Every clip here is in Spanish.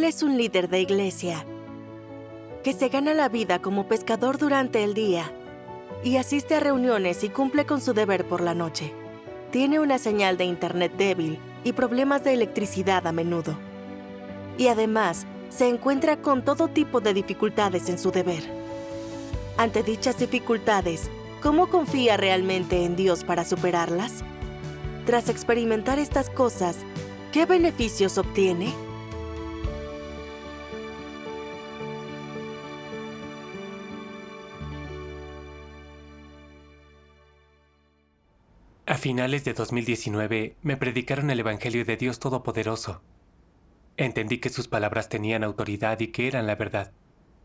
Él es un líder de iglesia que se gana la vida como pescador durante el día y asiste a reuniones y cumple con su deber por la noche. Tiene una señal de internet débil y problemas de electricidad a menudo. Y además, se encuentra con todo tipo de dificultades en su deber. Ante dichas dificultades, ¿cómo confía realmente en Dios para superarlas? Tras experimentar estas cosas, ¿qué beneficios obtiene? A finales de 2019 me predicaron el Evangelio de Dios Todopoderoso. Entendí que sus palabras tenían autoridad y que eran la verdad.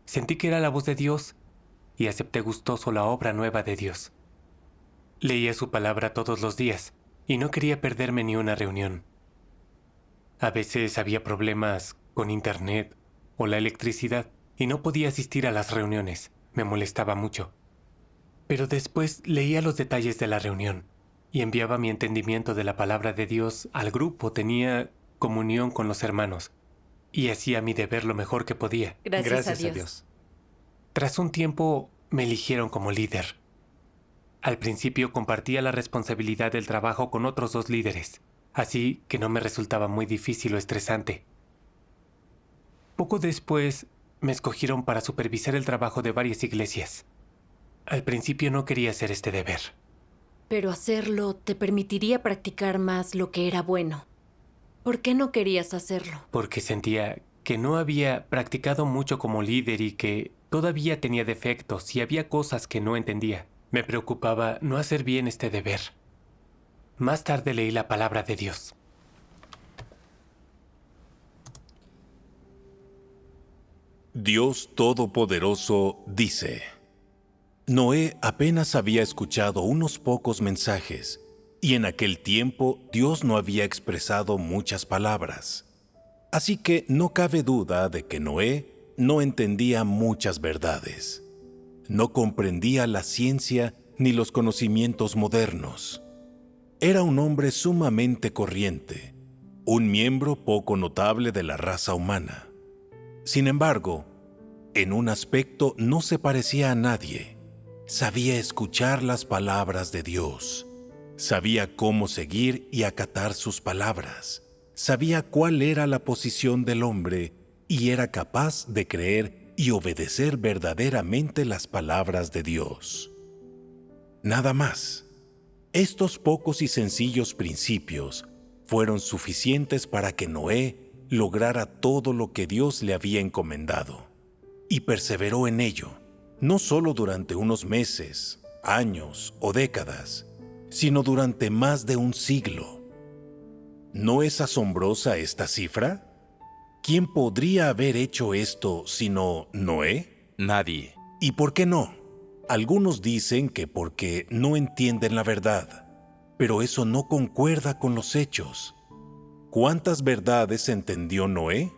Sentí que era la voz de Dios y acepté gustoso la obra nueva de Dios. Leía su palabra todos los días y no quería perderme ni una reunión. A veces había problemas con internet o la electricidad y no podía asistir a las reuniones. Me molestaba mucho. Pero después leía los detalles de la reunión y enviaba mi entendimiento de la palabra de Dios al grupo. Tenía comunión con los hermanos y hacía mi deber lo mejor que podía. Gracias a Dios. Tras un tiempo me eligieron como líder. Al principio compartía la responsabilidad del trabajo con otros 2 líderes, así que no me resultaba muy difícil o estresante. Poco después me escogieron para supervisar el trabajo de varias iglesias. Al principio no quería hacer este deber. Pero hacerlo te permitiría practicar más lo que era bueno. ¿Por qué no querías hacerlo? Porque sentía que no había practicado mucho como líder y que todavía tenía defectos y había cosas que no entendía. Me preocupaba no hacer bien este deber. Más tarde leí la palabra de Dios. Dios Todopoderoso dice: Noé apenas había escuchado unos pocos mensajes, y en aquel tiempo Dios no había expresado muchas palabras. Así que no cabe duda de que Noé no entendía muchas verdades. No comprendía la ciencia ni los conocimientos modernos. Era un hombre sumamente corriente, un miembro poco notable de la raza humana. Sin embargo, en un aspecto no se parecía a nadie. Sabía escuchar las palabras de Dios. Sabía cómo seguir y acatar sus palabras. Sabía cuál era la posición del hombre y era capaz de creer y obedecer verdaderamente las palabras de Dios. Nada más. Estos pocos y sencillos principios fueron suficientes para que Noé lograra todo lo que Dios le había encomendado. Y perseveró en ello, no solo durante unos meses, años o décadas, sino durante más de un siglo. ¿No es asombrosa esta cifra? ¿Quién podría haber hecho esto sino Noé? Nadie. ¿Y por qué no? Algunos dicen que porque no entienden la verdad, pero eso no concuerda con los hechos. ¿Cuántas verdades entendió Noé?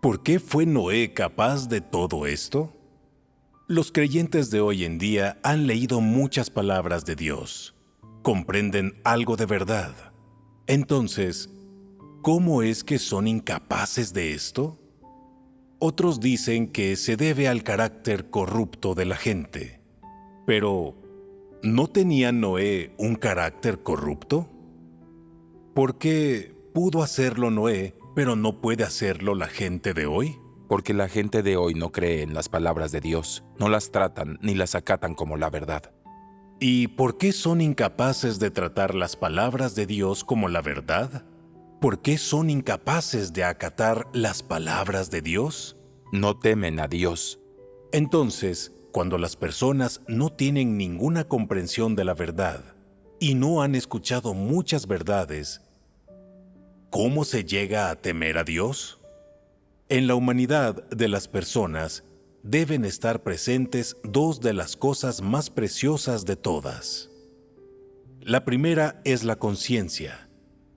¿Por qué fue Noé capaz de todo esto? Los creyentes de hoy en día han leído muchas palabras de Dios. Comprenden algo de verdad. Entonces, ¿cómo es que son incapaces de esto? Otros dicen que se debe al carácter corrupto de la gente. Pero, ¿no tenía Noé un carácter corrupto? ¿Por qué pudo hacerlo Noé, pero no puede hacerlo la gente de hoy? Porque la gente de hoy no cree en las palabras de Dios, no las tratan ni las acatan como la verdad. ¿Y por qué son incapaces de tratar las palabras de Dios como la verdad? ¿Por qué son incapaces de acatar las palabras de Dios? No temen a Dios. Entonces, cuando las personas no tienen ninguna comprensión de la verdad y no han escuchado muchas verdades, ¿cómo se llega a temer a Dios? En la humanidad de las personas deben estar presentes 2 de las cosas más preciosas de todas. La primera es la conciencia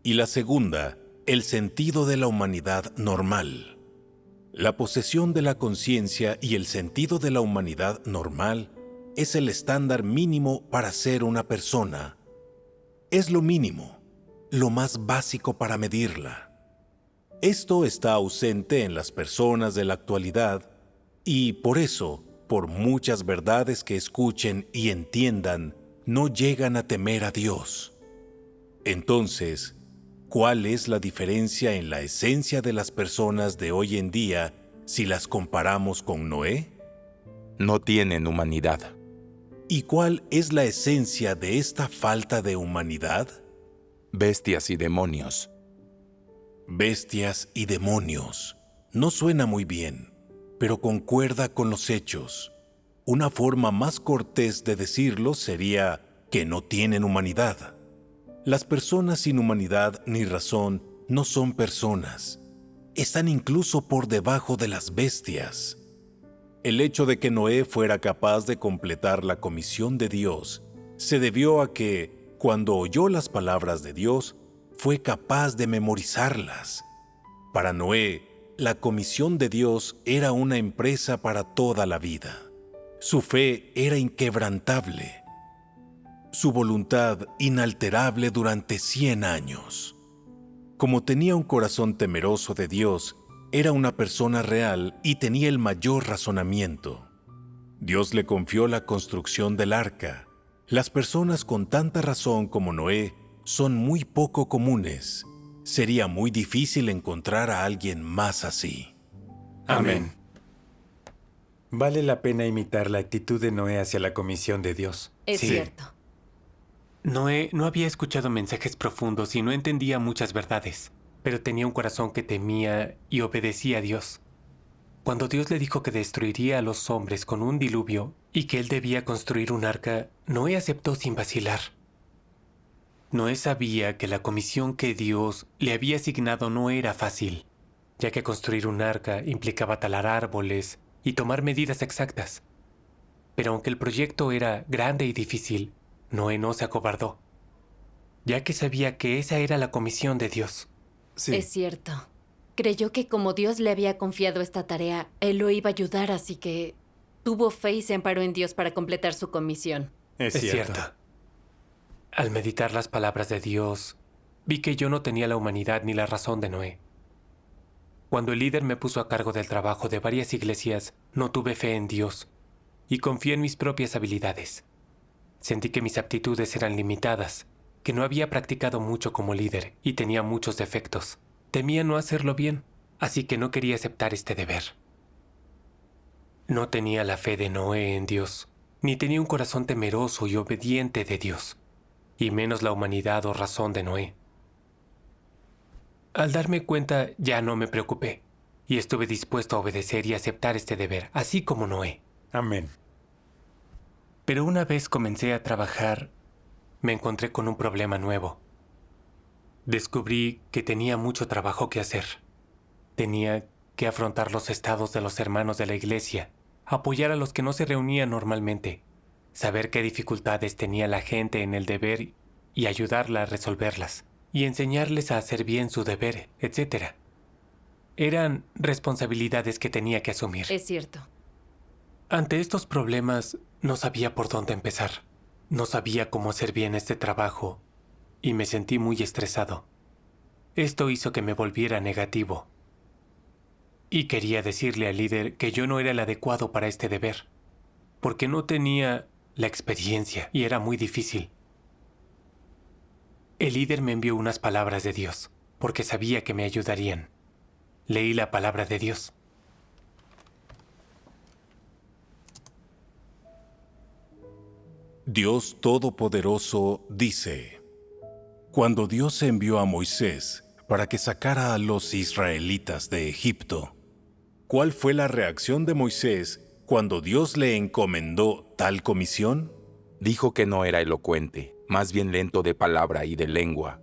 y la segunda, el sentido de la humanidad normal. La posesión de la conciencia y el sentido de la humanidad normal es el estándar mínimo para ser una persona. Es lo mínimo, lo más básico para medirla. Esto está ausente en las personas de la actualidad y por eso, por muchas verdades que escuchen y entiendan, no llegan a temer a Dios. Entonces, ¿cuál es la diferencia en la esencia de las personas de hoy en día si las comparamos con Noé? No tienen humanidad. ¿Y cuál es la esencia de esta falta de humanidad? Bestias y demonios. Bestias y demonios. No suena muy bien, pero concuerda con los hechos. Una forma más cortés de decirlo sería que no tienen humanidad. Las personas sin humanidad ni razón no son personas. Están incluso por debajo de las bestias. El hecho de que Noé fuera capaz de completar la comisión de Dios se debió a que, cuando oyó las palabras de Dios, fue capaz de memorizarlas. Para Noé, la comisión de Dios era una empresa para toda la vida. Su fe era inquebrantable. Su voluntad inalterable durante 100 años. Como tenía un corazón temeroso de Dios, era una persona real y tenía el mayor razonamiento. Dios le confió la construcción del arca. Las personas con tanta razón como Noé son muy poco comunes. Sería muy difícil encontrar a alguien más así. Amén. Vale la pena imitar la actitud de Noé hacia la comisión de Dios. Es Sí. cierto. Noé no había escuchado mensajes profundos y no entendía muchas verdades, pero tenía un corazón que temía y obedecía a Dios. Cuando Dios le dijo que destruiría a los hombres con un diluvio y que él debía construir un arca, Noé aceptó sin vacilar. Noé sabía que la comisión que Dios le había asignado no era fácil, ya que construir un arca implicaba talar árboles y tomar medidas exactas. Pero aunque el proyecto era grande y difícil, Noé no se acobardó, ya que sabía que esa era la comisión de Dios. Sí. Es cierto. Creyó que como Dios le había confiado esta tarea, él lo iba a ayudar, así que tuvo fe y se amparó en Dios para completar su comisión. Es Es cierto. cierto. Al meditar las palabras de Dios, vi que yo no tenía la humanidad ni la razón de Noé. Cuando el líder me puso a cargo del trabajo de varias iglesias, no tuve fe en Dios y confié en mis propias habilidades. Sentí que mis aptitudes eran limitadas, que no había practicado mucho como líder y tenía muchos defectos. Temía no hacerlo bien, así que no quería aceptar este deber. No tenía la fe de Noé en Dios, ni tenía un corazón temeroso y obediente de Dios, y menos la humanidad o razón de Noé. Al darme cuenta, ya no me preocupé, y estuve dispuesto a obedecer y aceptar este deber, así como Noé. Amén. Pero una vez comencé a trabajar, me encontré con un problema nuevo. Descubrí que tenía mucho trabajo que hacer. Tenía que afrontar los estados de los hermanos de la iglesia, apoyar a los que no se reunían normalmente, saber qué dificultades tenía la gente en el deber y ayudarla a resolverlas, y enseñarles a hacer bien su deber, etc. Eran responsabilidades que tenía que asumir. Es cierto. Ante estos problemas, no sabía por dónde empezar. No sabía cómo hacer bien este trabajo y me sentí muy estresado. Esto hizo que me volviera negativo. Y quería decirle al líder que yo no era el adecuado para este deber, porque no tenía la experiencia y era muy difícil. El líder me envió unas palabras de Dios, porque sabía que me ayudarían. Leí la palabra de Dios. Dios Todopoderoso dice: Cuando Dios envió a Moisés para que sacara a los israelitas de Egipto, ¿cuál fue la reacción de Moisés cuando Dios le encomendó tal comisión? Dijo que no era elocuente, más bien lento de palabra y de lengua.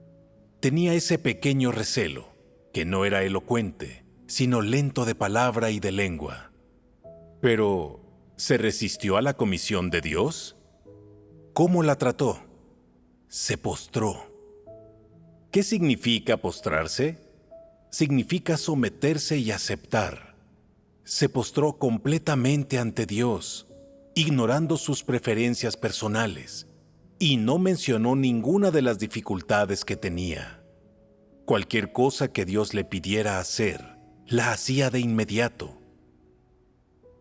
Tenía ese pequeño recelo, que no era elocuente, sino lento de palabra y de lengua. Pero, ¿se resistió a la comisión de Dios? ¿Cómo la trató? Se postró. ¿Qué significa postrarse? Significa someterse y aceptar. Se postró completamente ante Dios, ignorando sus preferencias personales, y no mencionó ninguna de las dificultades que tenía. Cualquier cosa que Dios le pidiera hacer, la hacía de inmediato.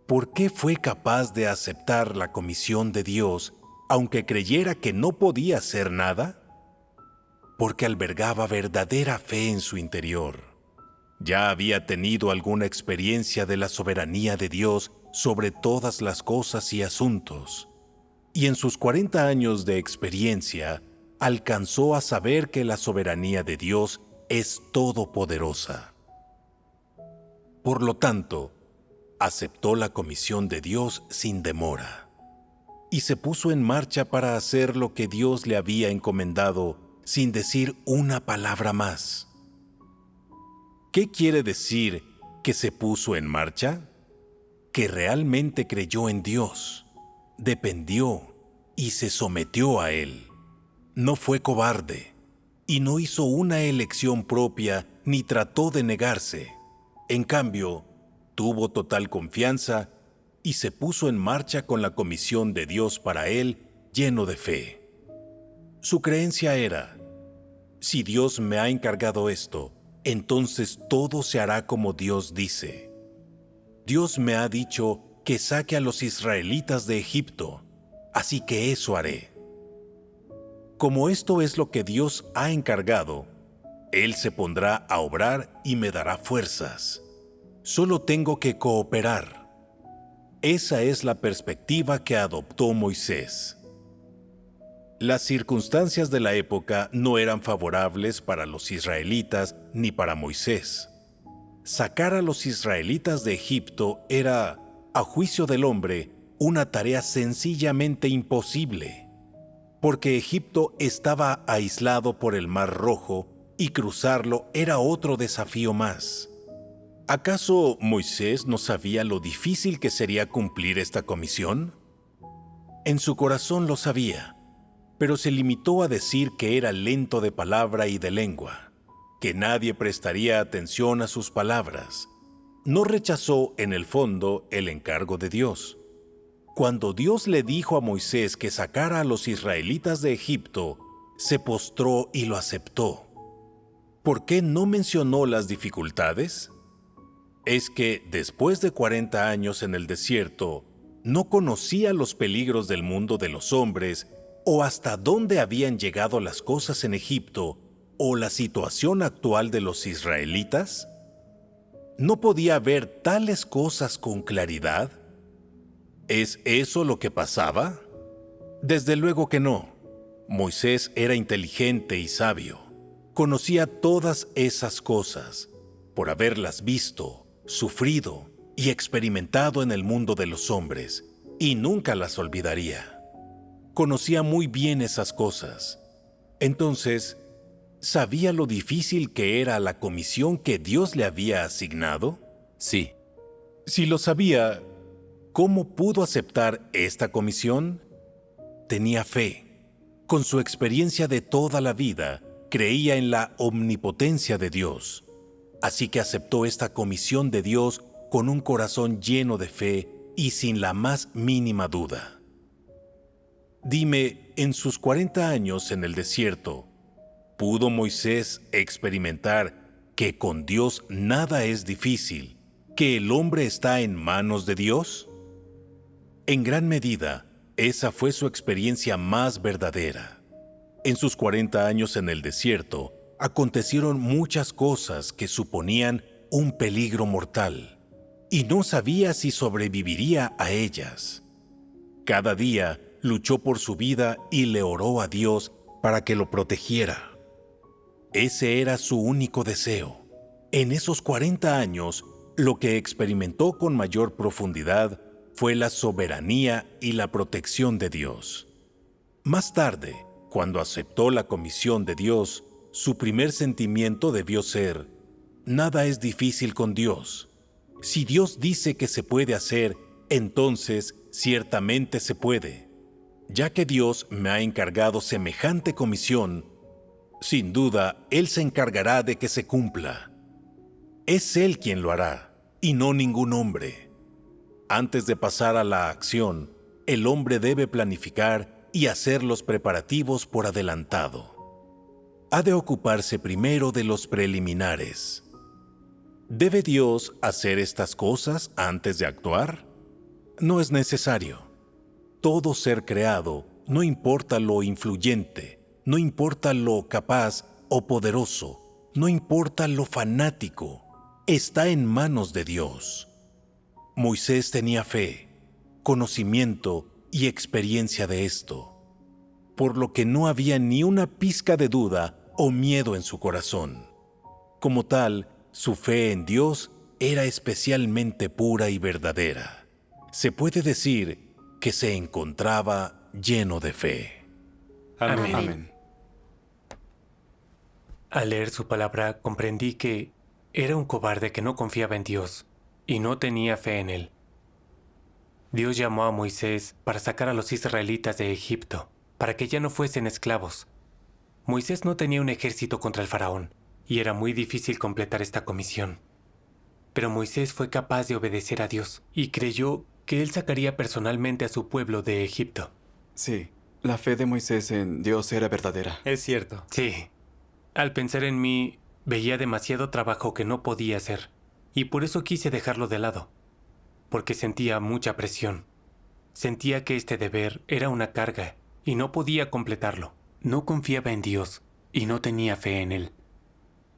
¿Por qué fue capaz de aceptar la comisión de Dios, aunque creyera que no podía hacer nada? Porque albergaba verdadera fe en su interior. Ya había tenido alguna experiencia de la soberanía de Dios sobre todas las cosas y asuntos, y en sus 40 años de experiencia alcanzó a saber que la soberanía de Dios es todopoderosa. Por lo tanto, aceptó la comisión de Dios sin demora, y se puso en marcha para hacer lo que Dios le había encomendado sin decir una palabra más. ¿Qué quiere decir que se puso en marcha? Que realmente creyó en Dios, dependió y se sometió a Él. No fue cobarde y no hizo una elección propia ni trató de negarse. En cambio, tuvo total confianza y se puso en marcha con la comisión de Dios para él, lleno de fe. Su creencia era: si Dios me ha encargado esto, entonces todo se hará como Dios dice. Dios me ha dicho que saque a los israelitas de Egipto, así que eso haré. Como esto es lo que Dios ha encargado, Él se pondrá a obrar y me dará fuerzas. Solo tengo que cooperar. Esa es la perspectiva que adoptó Moisés. Las circunstancias de la época no eran favorables para los israelitas ni para Moisés. Sacar a los israelitas de Egipto era, a juicio del hombre, una tarea sencillamente imposible, porque Egipto estaba aislado por el Mar Rojo y cruzarlo era otro desafío más. ¿Acaso Moisés no sabía lo difícil que sería cumplir esta comisión? En su corazón lo sabía, pero se limitó a decir que era lento de palabra y de lengua, que nadie prestaría atención a sus palabras. No rechazó, en el fondo, el encargo de Dios. Cuando Dios le dijo a Moisés que sacara a los israelitas de Egipto, se postró y lo aceptó. ¿Por qué no mencionó las dificultades? Es que, después de 40 años en el desierto, no conocía los peligros del mundo de los hombres o hasta dónde habían llegado las cosas en Egipto o la situación actual de los israelitas. ¿No podía ver tales cosas con claridad? ¿Es eso lo que pasaba? Desde luego que no. Moisés era inteligente y sabio. Conocía todas esas cosas por haberlas visto, sufrido y experimentado en el mundo de los hombres, y nunca las olvidaría. Conocía muy bien esas cosas. Entonces, ¿sabía lo difícil que era la comisión que Dios le había asignado? Sí. Si lo sabía, ¿cómo pudo aceptar esta comisión? Tenía fe. Con su experiencia de toda la vida, creía en la omnipotencia de Dios. Así que aceptó esta comisión de Dios con un corazón lleno de fe y sin la más mínima duda. Dime, en sus 40 años en el desierto, ¿pudo Moisés experimentar que con Dios nada es difícil, que el hombre está en manos de Dios? En gran medida, esa fue su experiencia más verdadera. En sus 40 años en el desierto, acontecieron muchas cosas que suponían un peligro mortal, y no sabía si sobreviviría a ellas. Cada día luchó por su vida y le oró a Dios para que lo protegiera. Ese era su único deseo. En esos 40 años, lo que experimentó con mayor profundidad fue la soberanía y la protección de Dios. Más tarde, cuando aceptó la comisión de Dios, su primer sentimiento debió ser: nada es difícil con Dios. Si Dios dice que se puede hacer, entonces ciertamente se puede. Ya que Dios me ha encargado semejante comisión, sin duda Él se encargará de que se cumpla. Es Él quien lo hará, y no ningún hombre. Antes de pasar a la acción, el hombre debe planificar y hacer los preparativos por adelantado. ha de ocuparse primero de los preliminares. ¿Debe Dios hacer estas cosas antes de actuar? No es necesario. Todo ser creado, no importa lo influyente, no importa lo capaz o poderoso, no importa lo fanático, está en manos de Dios. Moisés tenía fe, conocimiento y experiencia de esto, por lo que no había ni una pizca de duda o miedo en su corazón. Como tal, su fe en Dios era especialmente pura y verdadera. Se puede decir que se encontraba lleno de fe. Amén. Amén. Al leer su palabra comprendí que era un cobarde que no confiaba en Dios y no tenía fe en él. Dios llamó a Moisés para sacar a los israelitas de Egipto, para que ya no fuesen esclavos. Moisés no tenía un ejército contra el faraón, y era muy difícil completar esta comisión. Pero Moisés fue capaz de obedecer a Dios, y creyó que él sacaría personalmente a su pueblo de Egipto. Sí, la fe de Moisés en Dios era verdadera. Es cierto. Sí, al pensar en mí, veía demasiado trabajo que no podía hacer, y por eso quise dejarlo de lado, porque sentía mucha presión. Sentía que este deber era una carga, y no podía completarlo. No confiaba en Dios, y no tenía fe en Él.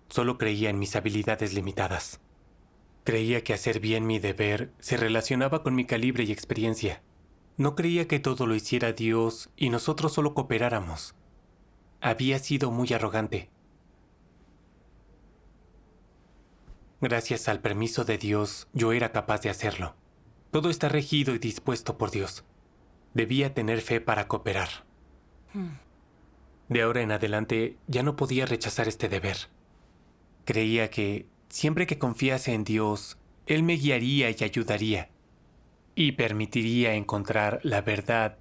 Solo creía en mis habilidades limitadas. Creía que hacer bien mi deber se relacionaba con mi calibre y experiencia. No creía que todo lo hiciera Dios y nosotros solo cooperáramos. Había sido muy arrogante. Gracias al permiso de Dios, yo era capaz de hacerlo. Todo está regido y dispuesto por Dios. Debía tener fe para cooperar. De ahora en adelante, ya no podía rechazar este deber. Creía que, siempre que confiase en Dios, Él me guiaría y ayudaría, y permitiría encontrar la verdad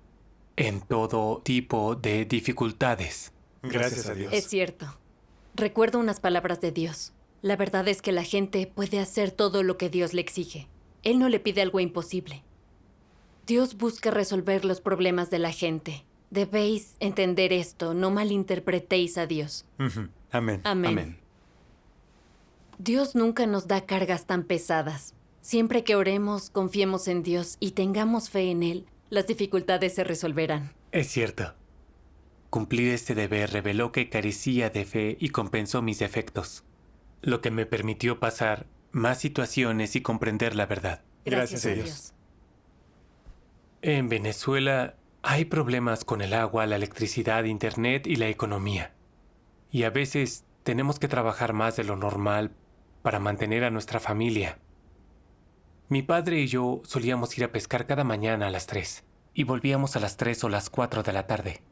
en todo tipo de dificultades. Gracias a Dios. Es cierto. Recuerdo unas palabras de Dios. La verdad es que la gente puede hacer todo lo que Dios le exige. Él no le pide algo imposible. Dios busca resolver los problemas de la gente. Debéis entender esto, no malinterpretéis a Dios. Amén. Amén. Amén. Dios nunca nos da cargas tan pesadas. Siempre que oremos, confiemos en Dios y tengamos fe en Él, las dificultades se resolverán. Es cierto. Cumplir este deber reveló que carecía de fe y compensó mis defectos, lo que me permitió pasar más situaciones y comprender la verdad. Gracias Gracias a a Dios. Dios. En Venezuela hay problemas con el agua, la electricidad, internet y la economía. Y a veces tenemos que trabajar más de lo normal para mantener a nuestra familia. Mi padre y yo solíamos ir a pescar cada mañana a las 3 y volvíamos a las 3 o las 4 de la tarde.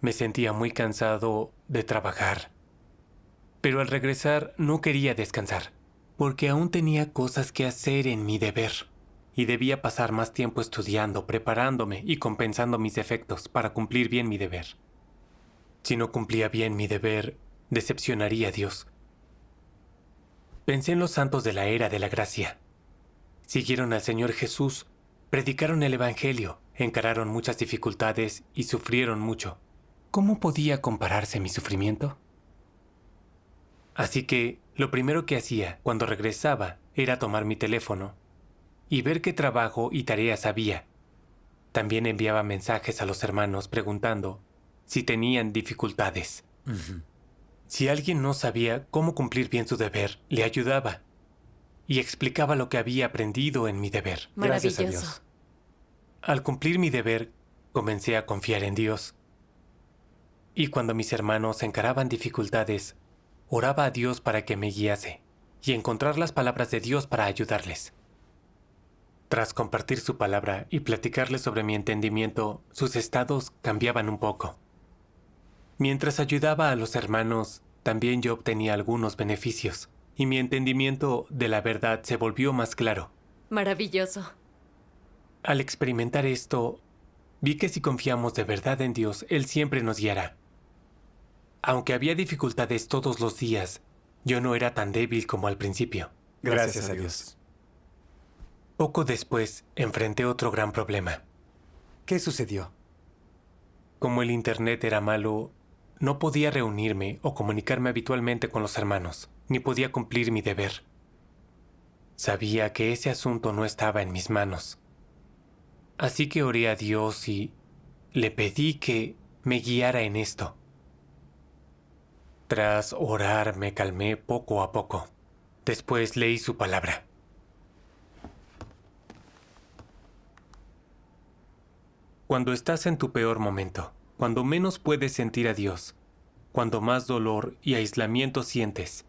Me sentía muy cansado de trabajar. Pero al regresar no quería descansar, porque aún tenía cosas que hacer en mi deber. Y debía pasar más tiempo estudiando, preparándome y compensando mis defectos para cumplir bien mi deber. Si no cumplía bien mi deber, decepcionaría a Dios. Pensé en los santos de la era de la gracia. Siguieron al Señor Jesús, predicaron el Evangelio, encararon muchas dificultades y sufrieron mucho. ¿Cómo podía compararse mi sufrimiento? Así que lo primero que hacía cuando regresaba era tomar mi teléfono y ver qué trabajo y tareas había. También enviaba mensajes a los hermanos preguntando si tenían dificultades. Si alguien no sabía cómo cumplir bien su deber, le ayudaba y explicaba lo que había aprendido en mi deber. Gracias a Maravilloso. Dios. Al cumplir mi deber, comencé a confiar en Dios. Y cuando mis hermanos encaraban dificultades, oraba a Dios para que me guiase y encontrar las palabras de Dios para ayudarles. Tras compartir su palabra y platicarles sobre mi entendimiento, sus estados cambiaban un poco. Mientras ayudaba a los hermanos, también yo obtenía algunos beneficios, y mi entendimiento de la verdad se volvió más claro. Maravilloso. Al experimentar esto, vi que si confiamos de verdad en Dios, Él siempre nos guiará. Aunque había dificultades todos los días, yo no era tan débil como al principio. Gracias a Dios. Poco después, enfrenté otro gran problema. ¿Qué sucedió? Como el internet era malo, no podía reunirme o comunicarme habitualmente con los hermanos, ni podía cumplir mi deber. Sabía que ese asunto no estaba en mis manos. Así que oré a Dios y le pedí que me guiara en esto. Tras orar me calmé poco a poco. Después leí su palabra. Cuando estás en tu peor momento, cuando menos puedes sentir a Dios, cuando más dolor y aislamiento sientes,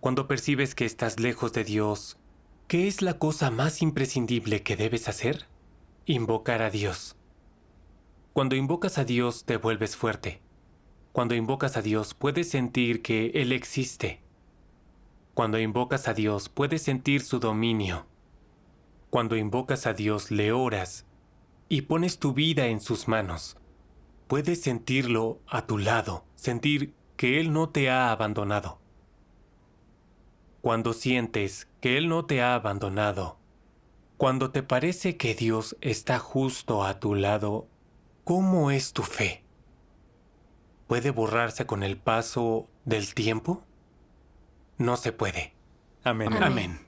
cuando percibes que estás lejos de Dios, ¿qué es la cosa más imprescindible que debes hacer? Invocar a Dios. Cuando invocas a Dios te vuelves fuerte. Cuando invocas a Dios puedes sentir que Él existe. Cuando invocas a Dios puedes sentir su dominio. Cuando invocas a Dios le oras y pones tu vida en sus manos. Puedes sentirlo a tu lado, sentir que Él no te ha abandonado. Cuando sientes que Él no te ha abandonado, cuando te parece que Dios está justo a tu lado, ¿cómo es tu fe? ¿Puede borrarse con el paso del tiempo? No se puede. Amén. Amén.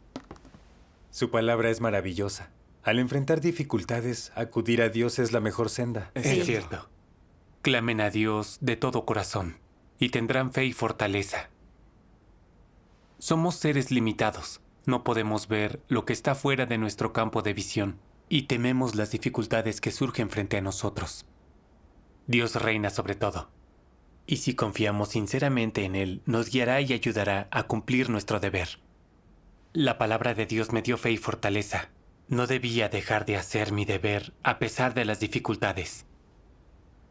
Su palabra es maravillosa. Al enfrentar dificultades, acudir a Dios es la mejor senda. Es cierto. Clamen a Dios de todo corazón y tendrán fe y fortaleza. Somos seres limitados. No podemos ver lo que está fuera de nuestro campo de visión y tememos las dificultades que surgen frente a nosotros. Dios reina sobre todo. Y si confiamos sinceramente en Él, nos guiará y ayudará a cumplir nuestro deber. La palabra de Dios me dio fe y fortaleza. No debía dejar de hacer mi deber a pesar de las dificultades.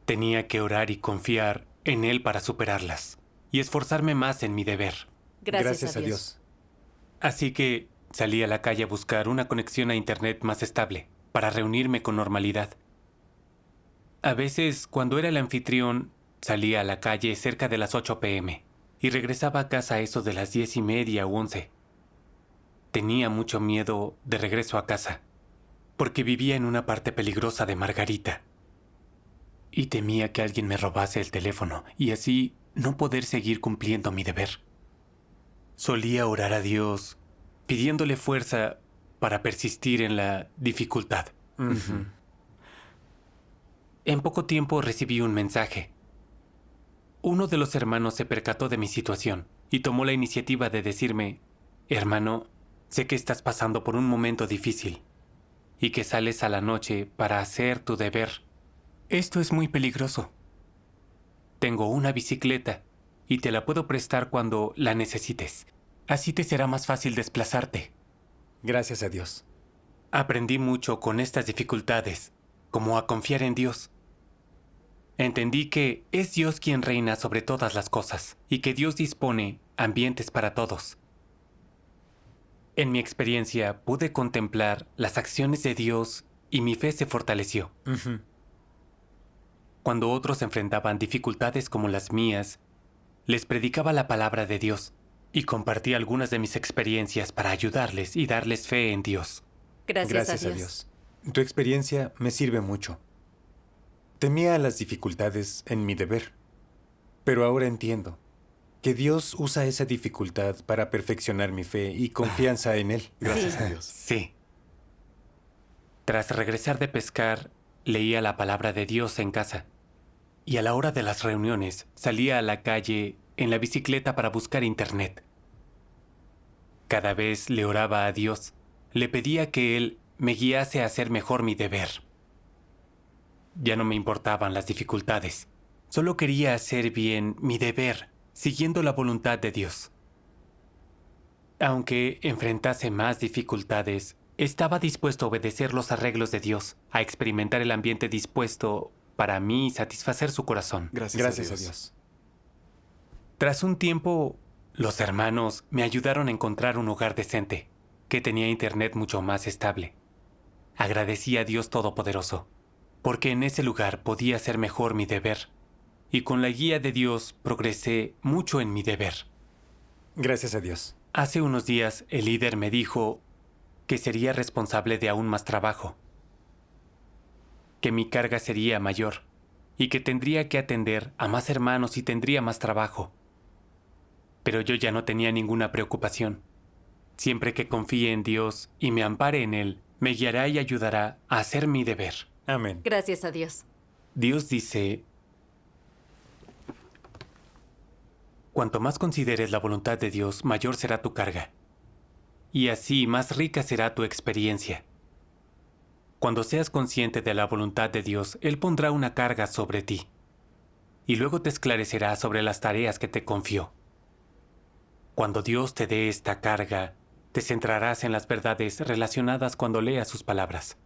Tenía que orar y confiar en Él para superarlas y esforzarme más en mi deber. Gracias a Dios. Así que salí a la calle a buscar una conexión a Internet más estable para reunirme con normalidad. A veces, cuando era el anfitrión, salía a la calle cerca de las 8 p.m. y regresaba a casa a eso de las 10:30 u 11. Tenía mucho miedo de regreso a casa, porque vivía en una parte peligrosa de Margarita. Y temía que alguien me robase el teléfono y así no poder seguir cumpliendo mi deber. Solía orar a Dios, pidiéndole fuerza para persistir en la dificultad. En poco tiempo recibí un mensaje. Uno de los hermanos se percató de mi situación y tomó la iniciativa de decirme: hermano, sé que estás pasando por un momento difícil y que sales a la noche para hacer tu deber. Esto es muy peligroso. Tengo una bicicleta y te la puedo prestar cuando la necesites. Así te será más fácil desplazarte. Gracias a Dios. Aprendí mucho con estas dificultades, como a confiar en Dios. Entendí que es Dios quien reina sobre todas las cosas y que Dios dispone ambientes para todos. En mi experiencia pude contemplar las acciones de Dios y mi fe se fortaleció. Cuando otros enfrentaban dificultades como las mías, les predicaba la palabra de Dios y compartí algunas de mis experiencias para ayudarles y darles fe en Dios. Gracias a Dios. Tu experiencia me sirve mucho. Temía las dificultades en mi deber, pero ahora entiendo que Dios usa esa dificultad para perfeccionar mi fe y confianza en Él. Gracias a Dios. Sí. Tras regresar de pescar, leía la palabra de Dios en casa. Y a la hora de las reuniones, salía a la calle en la bicicleta para buscar internet. Cada vez le oraba a Dios. Le pedía que Él me guiase a hacer mejor mi deber. Ya no me importaban las dificultades. Solo quería hacer bien mi deber, siguiendo la voluntad de Dios. Aunque enfrentase más dificultades, estaba dispuesto a obedecer los arreglos de Dios, a experimentar el ambiente dispuesto para mí satisfacer su corazón. Gracias a Dios. Tras un tiempo, los hermanos me ayudaron a encontrar un hogar decente, que tenía internet mucho más estable. Agradecí a Dios Todopoderoso, porque en ese lugar podía hacer mejor mi deber, y con la guía de Dios progresé mucho en mi deber. Gracias a Dios. Hace unos días el líder me dijo que sería responsable de aún más trabajo, que mi carga sería mayor, y que tendría que atender a más hermanos y tendría más trabajo. Pero yo ya no tenía ninguna preocupación. Siempre que confíe en Dios y me ampare en Él, me guiará y ayudará a hacer mi deber. Amén. Gracias a Dios. Dios dice: cuanto más consideres la voluntad de Dios, mayor será tu carga. Y así más rica será tu experiencia. Cuando seas consciente de la voluntad de Dios, Él pondrá una carga sobre ti. Y luego te esclarecerá sobre las tareas que te confió. Cuando Dios te dé esta carga, te centrarás en las verdades relacionadas cuando leas sus palabras.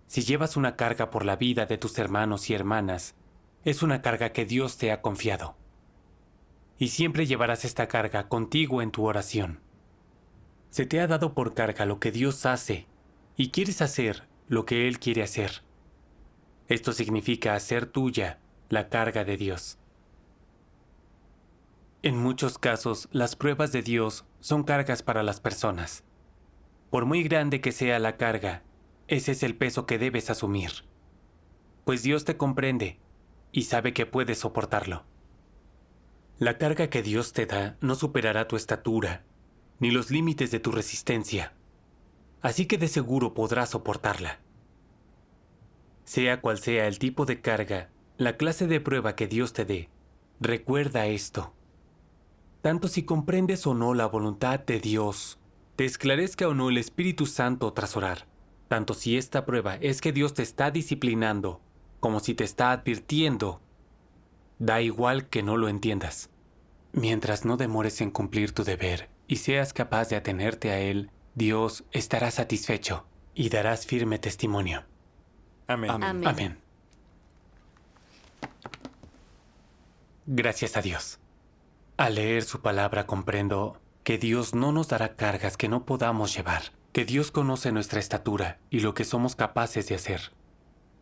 Si llevas una carga por la vida de tus hermanos y hermanas, es una carga que Dios te ha confiado. Y siempre llevarás esta carga contigo en tu oración. Se te ha dado por carga lo que Dios hace, y quieres hacer lo que Él quiere hacer. Esto significa hacer tuya la carga de Dios. En muchos casos, las pruebas de Dios son cargas para las personas. Por muy grande que sea la carga, ese es el peso que debes asumir. Pues Dios te comprende y sabe que puedes soportarlo. La carga que Dios te da no superará tu estatura, ni los límites de tu resistencia. Así que de seguro podrás soportarla. Sea cual sea el tipo de carga, la clase de prueba que Dios te dé, recuerda esto. Tanto si comprendes o no la voluntad de Dios, te esclarezca o no el Espíritu Santo tras orar, tanto si esta prueba es que Dios te está disciplinando, como si te está advirtiendo, da igual que no lo entiendas. Mientras no demores en cumplir tu deber y seas capaz de atenerte a él, Dios estará satisfecho y darás firme testimonio. Amén. Amén. Amén. Gracias a Dios. Al leer su palabra comprendo que Dios no nos dará cargas que no podamos llevar, que Dios conoce nuestra estatura y lo que somos capaces de hacer.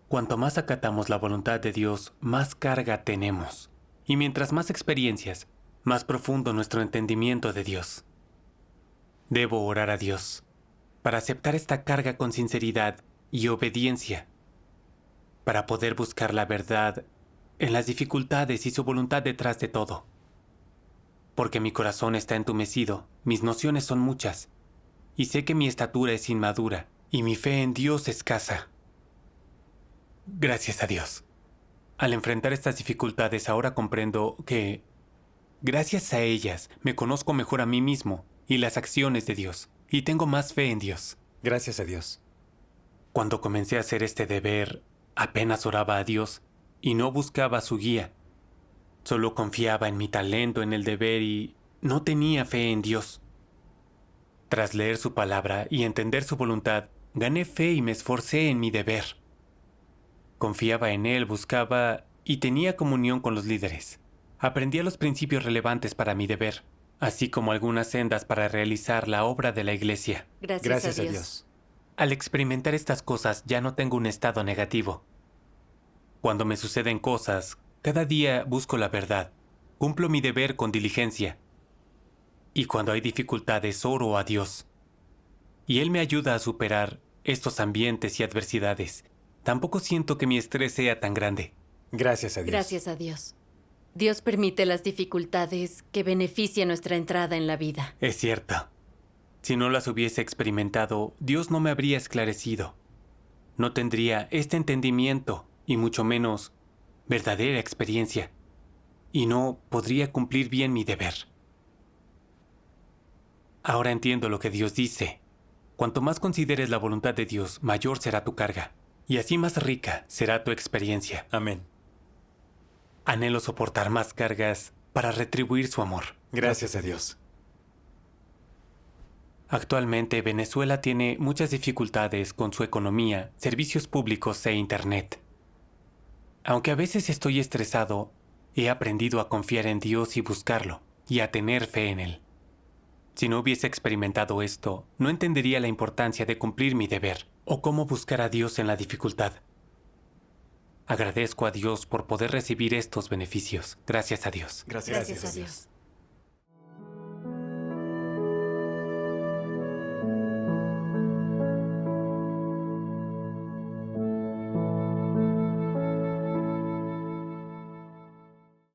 Cuanto más acatamos la voluntad de Dios, más carga tenemos. Y mientras más experiencias, más profundo nuestro entendimiento de Dios. Debo orar a Dios para aceptar esta carga con sinceridad y obediencia, para poder buscar la verdad en las dificultades y su voluntad detrás de todo. Porque mi corazón está entumecido, mis nociones son muchas, y sé que mi estatura es inmadura y mi fe en Dios escasa. Gracias a Dios. Al enfrentar estas dificultades ahora comprendo que, gracias a ellas, me conozco mejor a mí mismo y las acciones de Dios, y tengo más fe en Dios. Gracias a Dios. Cuando comencé a hacer este deber, apenas oraba a Dios y no buscaba su guía. Solo confiaba en mi talento en el deber y no tenía fe en Dios. Tras leer su palabra y entender su voluntad, gané fe y me esforcé en mi deber. Confiaba en Él, buscaba y tenía comunión con los líderes. Aprendía los principios relevantes para mi deber, así como algunas sendas para realizar la obra de la iglesia. Gracias a Dios. Al experimentar estas cosas ya no tengo un estado negativo. Cuando me suceden cosas, cada día busco la verdad, cumplo mi deber con diligencia. Y cuando hay dificultades, oro a Dios. Y Él me ayuda a superar estos ambientes y adversidades. Tampoco siento que mi estrés sea tan grande. Gracias a Dios. Gracias a Dios. Dios permite las dificultades que benefician nuestra entrada en la vida. Es cierto. Si no las hubiese experimentado, Dios no me habría esclarecido. No tendría este entendimiento y mucho menos verdadera experiencia. Y no podría cumplir bien mi deber. Ahora entiendo lo que Dios dice. Cuanto más consideres la voluntad de Dios, mayor será tu carga. Y así más rica será tu experiencia. Amén. Anhelo soportar más cargas para retribuir su amor. Gracias a Dios. Actualmente Venezuela tiene muchas dificultades con su economía, servicios públicos e Internet. Aunque a veces estoy estresado, he aprendido a confiar en Dios y buscarlo, y a tener fe en Él. Si no hubiese experimentado esto, no entendería la importancia de cumplir mi deber, o cómo buscar a Dios en la dificultad. Agradezco a Dios por poder recibir estos beneficios. Gracias a Dios. Gracias a Dios.